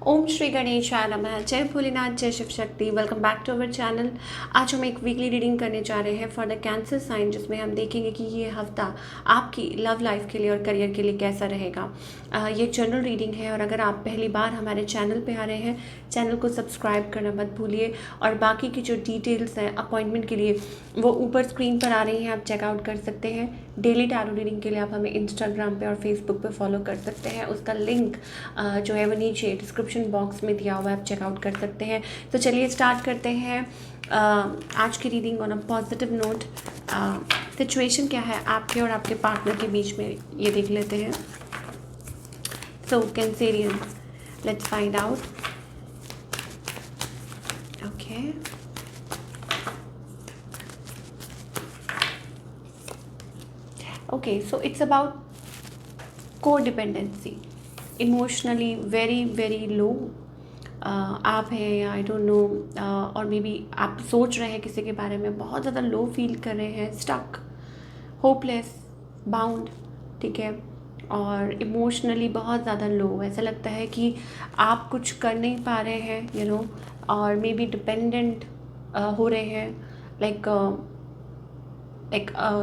ओम श्री गणेशाय नमः। जय भोलेनाथ, जय Shiv Shakti. Welcome back to our channel. आज हम एक वीकली रीडिंग करने जा रहे हैं फॉर द कैंसर साइन, जिसमें हम देखेंगे कि ये हफ्ता आपकी लव लाइफ के लिए और करियर के लिए कैसा रहेगा। ये जनरल रीडिंग है और अगर आप पहली बार हमारे चैनल पे आ रहे हैं, चैनल को सब्सक्राइब करना मत भूलिए। और बाकी की जो डिटेल्स हैं अपॉइंटमेंट के लिए वो ऊपर स्क्रीन पर आ रही हैं, आप चेकआउट कर सकते हैं। डेली टैरो रीडिंग के लिए आप हमें इंस्टाग्राम पे और फेसबुक पे फॉलो कर सकते हैं। उसका लिंक जो है वो नीचे डिस्क्रिप्शन बॉक्स में दिया हुआ है, आप चेकआउट कर सकते हैं। तो चलिए स्टार्ट करते हैं आज की reading on a positive note. Situation क्या है आपके और आपके पार्टनर के बीच में, ये देख लेते हैं। So Cancerians, let's find out. Okay, okay, so it's about codependency, emotionally very very low आप हैं, या आई डोंट नो, और मे बी आप सोच रहे हैं किसी के बारे में, बहुत ज़्यादा लो फील कर रहे हैं, स्टक, होपलेस, बाउंड, ठीक है, और इमोशनली बहुत ज़्यादा लो। ऐसा लगता है कि आप कुछ कर नहीं पा रहे हैं, यू नो, और मे बी डिपेंडेंट हो रहे हैं, like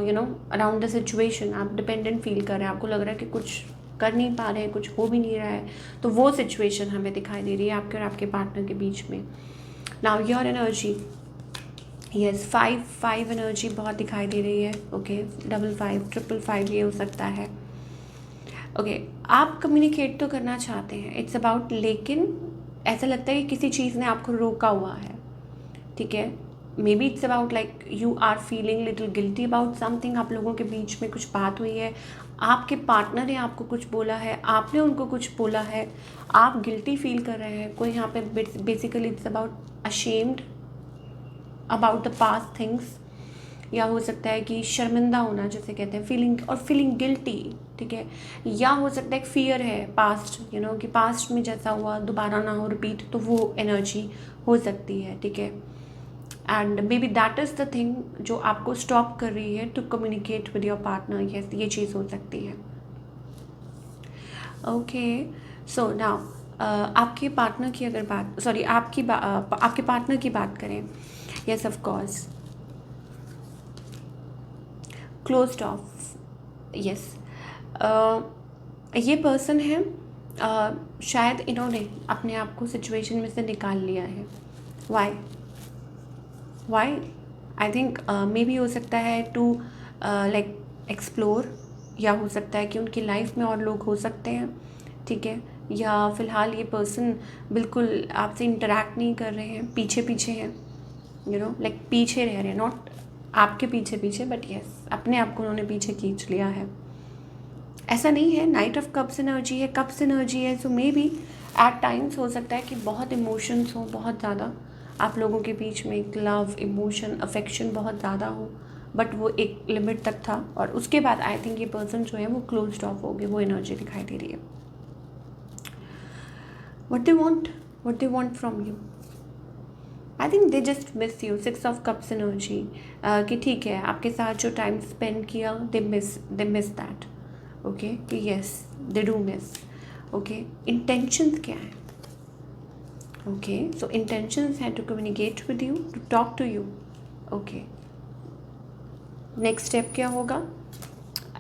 you know, around the situation आप डिपेंडेंट फील कर रहे हैं, आपको लग रहा है कि कुछ कर नहीं पा रहे हैं, कुछ हो भी नहीं रहा है। तो वो सिचुएशन हमें दिखाई दे रही है आपके और आपके पार्टनर के बीच में। Now your energy, yes, 5 energy बहुत दिखाई दे रही है। ओके, 55 555 ये हो सकता है। ओके, आप कम्युनिकेट तो करना चाहते हैं, इट्स अबाउट, लेकिन ऐसा लगता है कि किसी चीज़ ने आपको रोका हुआ है, ठीक है। Maybe it's about like you are feeling little guilty about something. आप लोगों के बीच में कुछ बात हुई है, आपके पार्टनर ने आपको कुछ बोला है, आपने उनको कुछ बोला है, आप गिल्टी फील कर रहे हैं। कोई यहाँ पे basically it's about ashamed about the past things, या हो सकता है कि शर्मिंदा होना जिसे कहते हैं, फीलिंग, और फीलिंग गिल्टी, ठीक है। या हो सकता है एक फियर है पास्ट, यू नो, कि पास्ट में जैसा हुआ दोबारा ना हो, रिपीट, तो वो एनर्जी हो सकती है, ठीक है। And maybe that is the thing जो आपको स्टॉप कर रही है to communicate with your partner. Yes, ये चीज़ हो सकती है। ओके, सो नाउ आपके पार्टनर की अगर बात, सॉरी, आपके पार्टनर की बात करें, yes of course, closed off, yes, ये पर्सन है, शायद इन्होंने अपने आप को सिचुएशन में से निकाल लिया है। Why I think maybe हो सकता है टू लाइक एक्सप्लोर, या हो सकता है कि उनकी लाइफ में और लोग हो सकते हैं, ठीक है। या फिलहाल ये पर्सन बिल्कुल आपसे इंटरेक्ट नहीं कर रहे हैं, पीछे पीछे हैं, यू नो, लाइक पीछे रह रहे हैं, नॉट आपके पीछे पीछे, बट यस, अपने आप को उन्होंने पीछे खींच लिया है। ऐसा नहीं है, नाइट ऑफ कप्स एनर्जी है, कप्स एनर्जी है, सो मे बी एट टाइम्स हो सकता है कि बहुत इमोशंस हो, बहुत ज़्यादा आप लोगों के बीच में एक लव, इमोशन, अफेक्शन बहुत ज़्यादा हो, बट वो एक लिमिट तक था, और उसके बाद आई थिंक ये पर्सन जो है वो क्लोज्ड ऑफ हो गए। वो एनर्जी दिखाई दे रही है। what they want from you, I think they just miss you. 6 of cups energy, कि ठीक है, आपके साथ जो टाइम स्पेंड किया, दे मिस दैट। ओके, कि yes, they do miss. Okay, intentions क्या है? ओके, सो इंटेंशंस है to communicate with you, to talk to you. Okay, next step क्या होगा?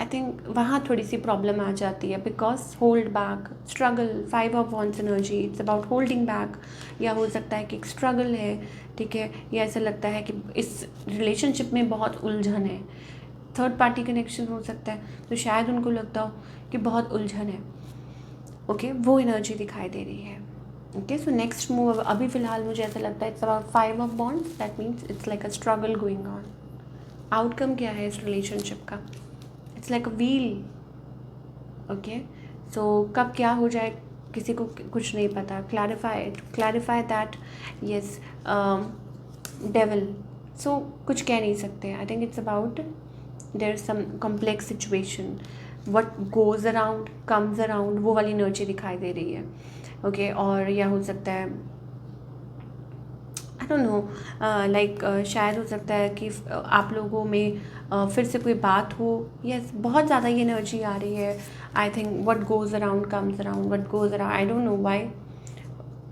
आई थिंक वहाँ थोड़ी सी प्रॉब्लम आ जाती है, because hold back, struggle, 5 of wands energy, it's about holding back. या हो सकता है कि एक स्ट्रगल है, ठीक है, या ऐसा लगता है कि इस रिलेशनशिप में बहुत उलझन है, थर्ड पार्टी कनेक्शन हो सकता है, तो शायद उनको लगता हो कि बहुत उलझन है। ओके, वो एनर्जी दिखाई दे रही है। ओके, सो नेक्स्ट मूव, अभी फ़िलहाल मुझे ऐसा लगता है it's about 5 of wands, that means it's like a struggle going on. Outcome क्या है इस रिलेशनशिप का? It's like a wheel. Okay, so कब क्या हो जाए किसी को कुछ नहीं पता। Clarify that, yes, devil, so कुछ कह नहीं सकते। I think it's about there is some complex situation, what goes around comes around, वो वाली एनर्जी दिखाई दे रही है। ओके, और यह हो सकता है, आई डोंट नो, लाइक शायद हो सकता है कि आप लोगों में फिर से कोई बात हो। यस, बहुत ज़्यादा ये एनर्जी आ रही है। I think what goes around comes around, what goes around, I don't know why,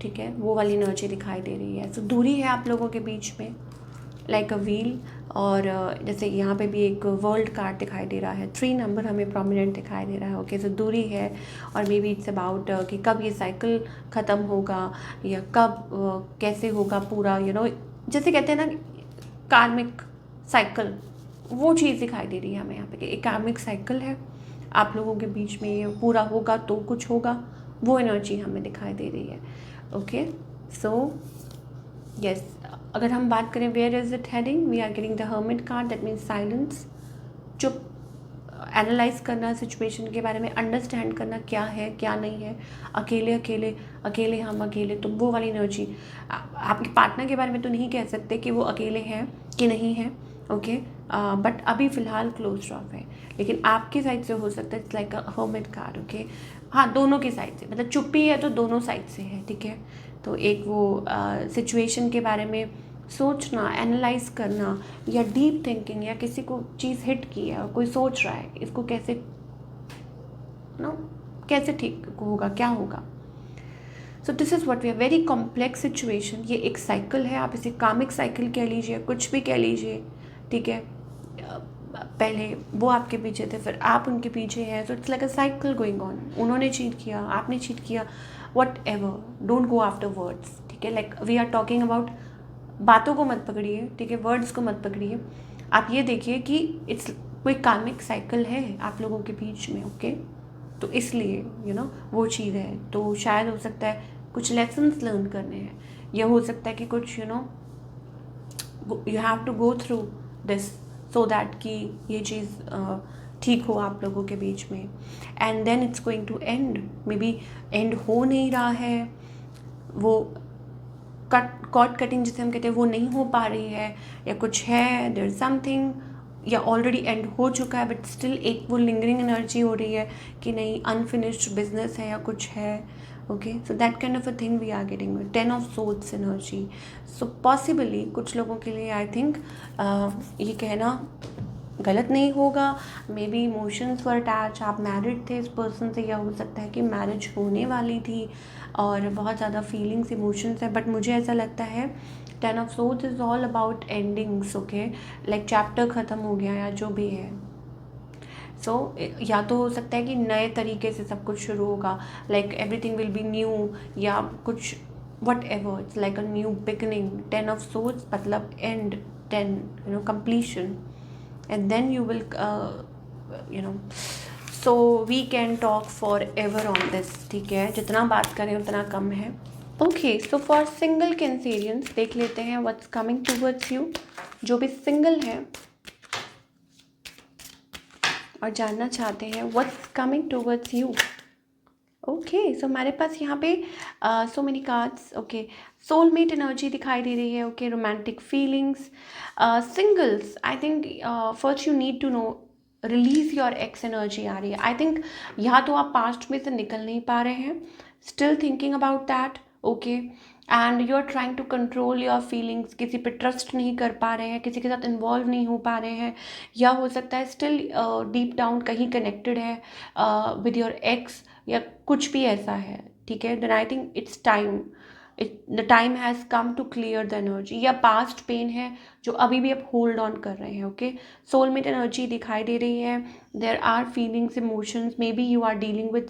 ठीक है, वो वाली एनर्जी दिखाई दे रही है। सो दूरी है आप लोगों के बीच में, लाइक अ व्हील। और जैसे यहाँ पे भी एक वर्ल्ड कार्ड दिखाई दे रहा है, 3 नंबर हमें प्रोमिनेंट दिखाई दे रहा है। ओके, सो दूरी है और मे बी इट्स अबाउट कि कब ये साइकिल ख़त्म होगा या कब कैसे होगा पूरा, जैसे कहते हैं ना कार्मिक साइकिल, वो चीज़ दिखाई दे रही है हमें यहाँ पे कि एक कार्मिक साइकिल है आप लोगों के बीच में, ये पूरा होगा तो कुछ होगा, वो एनर्जी हमें दिखाई दे रही है। ओके, सो यस, अगर हम बात करें where is it heading, we are getting the hermit card, that means silence, चुप, एनालाइज करना सिचुएशन के बारे में, अंडरस्टैंड करना क्या है क्या नहीं है, अकेले अकेले अकेले हम अकेले, तो वो वाली एनर्जी। आपके पार्टनर के बारे में तो नहीं कह सकते कि वो अकेले हैं कि नहीं है, ओके, बट अभी फ़िलहाल क्लोज ऑफ है, लेकिन आपकी साइड से हो सकता है it's like a hermit card. Okay, हाँ, दोनों की साइड से, मतलब चुप्पी है तो दोनों साइड से है, ठीक है। तो एक वो सिचुएशन के बारे में सोचना, एनालाइज करना, या डीप थिंकिंग, या किसी को चीज़ हिट की है और कोई सोच रहा है इसको कैसे कैसे ठीक होगा, क्या होगा। So this is what we are, very complex situation. ये एक साइकिल है, आप इसे कामिक साइकिल कह लीजिए, कुछ भी कह लीजिए, ठीक है। पहले वो आपके पीछे थे, फिर आप उनके पीछे हैं, तो it's like a cycle going on. उन्होंने चीट किया, आपने चीट किया, whatever, don't go after words, ठीक है। Like we are talking about, बातों को मत पकड़िए, ठीक है, वर्ड्स को मत पकड़िए। आप ये देखिए कि इट्स कोई कार्मिक साइकिल है आप लोगों के बीच में, ओके। तो इसलिए वो चीज़ है, तो शायद हो सकता है कुछ लेसन्स लर्न करने हैं, या हो सकता है कि कुछ you have to go through this so that कि ये चीज़ ठीक हो आप लोगों के बीच में, and then it's going to end. Maybe end हो नहीं रहा है, वो कॉर्ड कटिंग जिसे हम कहते हैं वो नहीं हो पा रही है, या कुछ है, देयर इज समथिंग, या ऑलरेडी एंड हो चुका है बट स्टिल एक वो लिंगरिंग एनर्जी हो रही है कि नहीं, अनफिनिश्ड बिजनेस है या कुछ है। Okay, so that kind of a thing we are getting, 10 of swords energy. So possibly कुछ लोगों के लिए आई थिंक ये कहना गलत नहीं होगा, may be emotions were attach, आप मैरिड थे इस पर्सन से, या हो सकता है कि मैरिज होने वाली थी और बहुत ज़्यादा फीलिंग्स इमोशंस है, बट मुझे ऐसा लगता है 10 of swords is all about endings, okay, like chapter ख़त्म हो गया या जो भी है। सो या तो हो सकता है कि नए तरीके से सब कुछ शुरू होगा, like everything will be new, या कुछ what ever, it's like a new beginning. 10 of swords मतलब and, 10 completion, and then you will so we can talk forever on this, ठीक है, जितना बात करें उतना कम है। Okay, so for single Cancerians देख लेते हैं व्हाट्स कमिंग टूवर्ड्स यू, जो भी सिंगल है और जानना चाहते हैं what's coming towards you. Okay, so हमारे पास यहाँ पे so many cards, okay, soulmate energy दिखाई दे रही है, okay, romantic feelings, singles. I think first you need to know, release your ex energy आ रही है। आई थिंक या तो आप पास्ट में से निकल नहीं पा रहे हैं, still thinking about that, okay, and you are trying to control your feelings, किसी पे ट्रस्ट नहीं कर पा रहे हैं, किसी के साथ इन्वॉल्व नहीं हो पा रहे हैं, या हो सकता है स्टिल डीप डाउन कहीं कनेक्टेड है विद योर एक्स, या कुछ भी ऐसा है, ठीक है। Then I think it's time, the time has come to clear the energy, या पास्ट पेन है जो अभी भी आप होल्ड ऑन कर रहे हैं, ओके। सोलमेट एनर्जी दिखाई दे रही है, there are feelings, emotions, maybe you are dealing with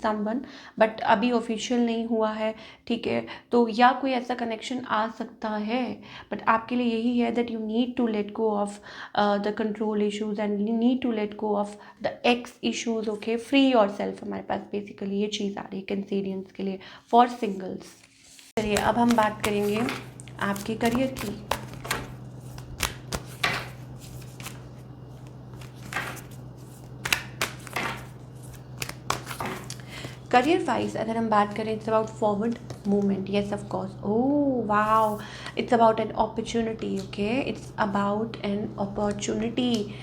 someone but अभी ऑफिशियल नहीं हुआ है, ठीक है। तो या कोई ऐसा कनेक्शन आ सकता है, बट आपके लिए यही है that you need to let go of the control issues, and you need to let go of the ex issues, okay, free yourself. हमारे पास बेसिकली ये चीज़ आ रही है कैंसेरियंस के लिए फॉर सिंगल्स। चलिए अब हम बात करेंगे आपके करियर की। करियर वाइज अगर हम बात करें, it's about forward movement, yes of course, oh wow, it's about an opportunity, okay, it's about an opportunity,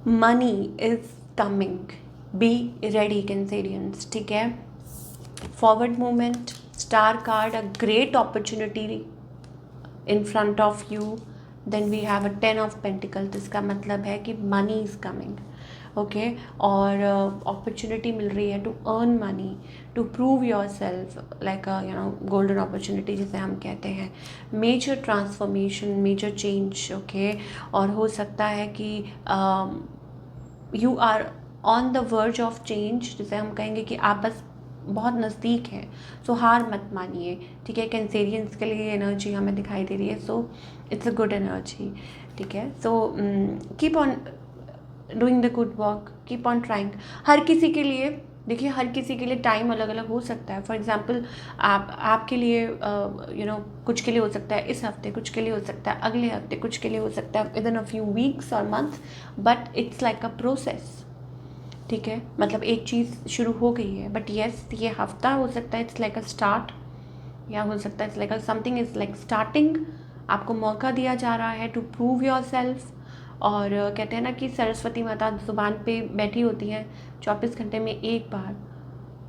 money is coming, be ready Cancerians, ठीक है। Forward movement, star card, a great opportunity in front of you, then we have a 10 of Pentacles, इसका मतलब है कि money is coming, okay. और opportunity मिल रही है to earn money, to prove yourself, like golden opportunity जिसे हम कहते हैं, major transformation, major change, okay. और हो सकता है कि you are on the verge of change, जिसे हम कहेंगे कि आप बस बहुत नज़दीक हैं। सो हार मत मानिए, ठीक है। कैंसेरियंस के लिए एनर्जी हमें दिखाई दे रही है, so it's a good energy, ठीक है। So keep on doing the good work, keep on trying. हर किसी के लिए, देखिए हर किसी के लिए टाइम अलग अलग हो सकता है। फॉर एग्जांपल आपके लिए कुछ के लिए हो सकता है इस हफ्ते, कुछ के लिए हो सकता है अगले हफ्ते, कुछ के लिए हो सकता है within a few weeks और month, but it's like a process, ठीक है। मतलब एक चीज़ शुरू हो गई है, बट येस ये हफ्ता हो सकता है इट्स लाइक अ स्टार्ट, या हो सकता है it's like a something is like starting. आपको मौका दिया जा रहा है टू प्रूव योर सेल्फ। और कहते हैं ना कि सरस्वती माता ज़ुबान पे बैठी होती हैं 24 घंटे में एक बार।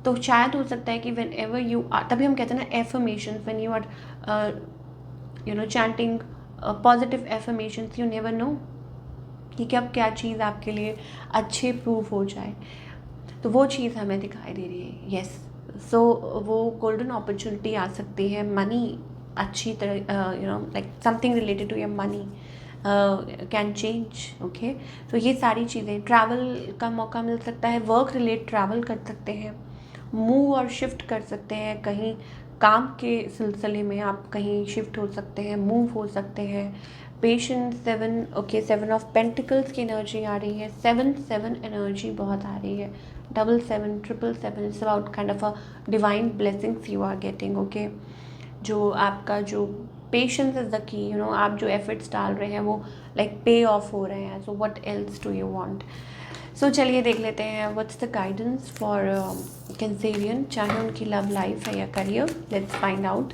तो शायद हो सकता है कि वेन एवर यू आर, तभी हम कहते हैं ना affirmation, when you are chanting positive affirmations, you never know कि कब क्या चीज़ आपके लिए अच्छे प्रूव हो जाए। तो वो चीज़ हमें दिखाई दे रही है, यस। सो वो गोल्डन अपॉर्चुनिटी आ सकती है, मनी अच्छी तरह like something related to your money can change, okay. तो ये सारी चीज़ें, ट्रैवल का मौका मिल सकता है, वर्क रिलेट ट्रैवल कर सकते हैं, मूव और शिफ्ट कर सकते हैं, कहीं काम के सिलसिले में आप कहीं शिफ्ट हो सकते हैं, मूव हो सकते हैं। पेशेंस 7, ओके, 7 ऑफ पेंटिकल्स की एनर्जी आ रही है, 7 एनर्जी बहुत आ रही है, 7 7 it's about kind of a divine blessings you are getting, okay. जो आपका जो पेशेंस इज़ द की, आप जो एफर्ट्स डाल रहे हैं वो लाइक पे ऑफ हो रहे हैं। So what else do you want? So चलिए देख लेते हैं what's the guidance for Cancerian, चाहे उनकी लव लाइफ है या career. Let's find out.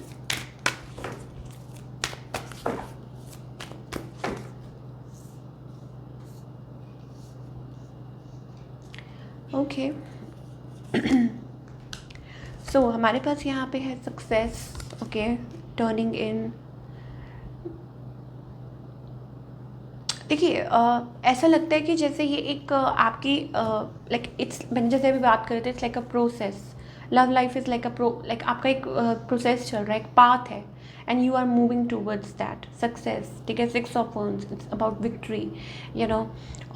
Okay, so हमारे पास यहाँ पे है सक्सेस, ओके, टर्निंग इन। देखिए ऐसा लगता है कि जैसे ये एक आपकी लाइक इट्स, मैंने जैसे अभी बात कर रहे थे, it's like a process. Love life is like like आपका एक प्रोसेस चल रहा है, एक पाथ है, and you are moving towards that success, ठीक है। 6 of wands, it's about victory,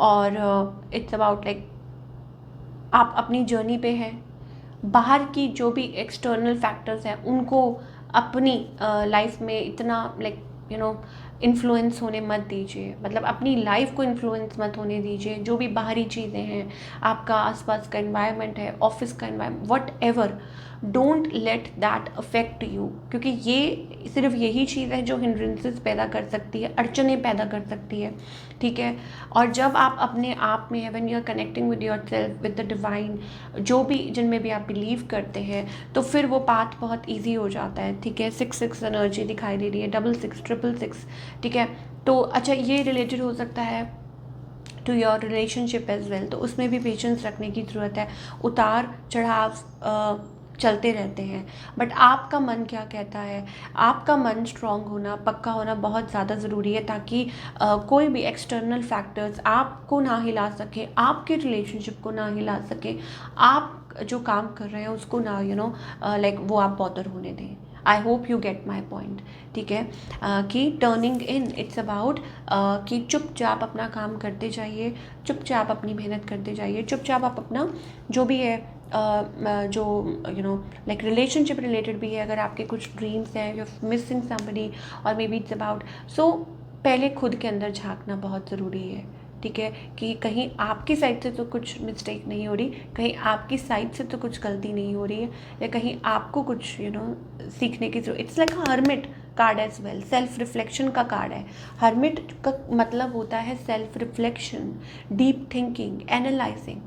और इट्स अबाउट लाइक आप अपनी जर्नी पे हैं। बाहर की जो भी एक्सटर्नल फैक्टर्स हैं उनको अपनी लाइफ में इतना लाइक इन्फ्लुएंस होने मत दीजिए, मतलब अपनी लाइफ को इन्फ्लुएंस मत होने दीजिए। जो भी बाहरी चीज़ें हैं, आपका आसपास का एनवायरनमेंट है, ऑफिस का environment, what ever, don't let that affect you, क्योंकि ये सिर्फ यही चीज़ है जो हिंड्रेंसेस पैदा कर सकती है, अड़चनें पैदा कर सकती है, ठीक है। और जब आप अपने आप में, when you are connecting with yourself, with the divine, जो भी जिनमें भी आप बिलीव करते हैं, तो फिर वो पाथ बहुत ईजी हो जाता है, ठीक है। 6 एनर्जी दिखाई दे रही है, 6 ठीक है। तो अच्छा, ये रिलेटेड हो सकता है to your relationship as well, तो उसमें भी पेशेंस रखने की ज़रूरत है। उतार चढ़ाव चलते रहते हैं, बट आपका मन क्या कहता है, आपका मन स्ट्रांग होना, पक्का होना बहुत ज़्यादा ज़रूरी है, ताकि कोई भी एक्सटर्नल फैक्टर्स आपको ना हिला सके, आपके रिलेशनशिप को ना हिला सके, आप जो काम कर रहे हैं उसको ना लाइक वो आप बॉदर होने दें। I hope you get my point, ठीक है। कि टर्निंग इन, इट्स अबाउट कि चुपचाप अपना काम करते जाइए, चुपचाप अपनी मेहनत करते जाइए, चुपचाप आप अपना जो भी है जो लाइक रिलेशनशिप रिलेटेड भी है, अगर आपके कुछ ड्रीम्स हैं, यू मिसिंग समबडी और मे बी इट्स अबाउट, सो पहले खुद के अंदर झांकना बहुत ज़रूरी है, ठीक है। कि कहीं आपकी साइड से तो कुछ मिस्टेक नहीं हो रही, कहीं आपकी साइड से तो कुछ गलती नहीं हो रही है, या कहीं आपको कुछ सीखने की जरूरत। It's like hermit card as well, self reflection का कार्ड है। हर्मिट का मतलब होता है self reflection, deep thinking, analysing,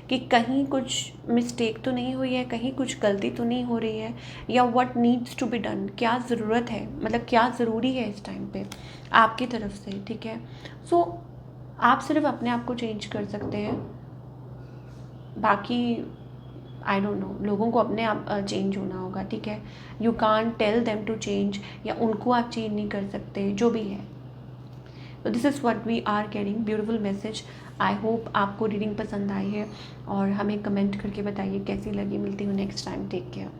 कि कहीं कुछ मिस्टेक तो नहीं हुई है, कहीं कुछ गलती तो नहीं हो रही है, या what needs to be done, क्या ज़रूरत है, मतलब क्या ज़रूरी है इस टाइम पे आपकी तरफ से, ठीक है। सो आप सिर्फ अपने आप को चेंज कर सकते हैं, बाकी आई डोंट नो, लोगों को अपने आप चेंज होना होगा, ठीक है। You can't tell them to change, या उनको आप चेंज नहीं कर सकते, जो भी है। तो this is what we are getting, beautiful message. I hope आपको रीडिंग पसंद आई है और हमें कमेंट करके बताइए कैसी लगी। मिलती हूँ नेक्स्ट टाइम। Take care.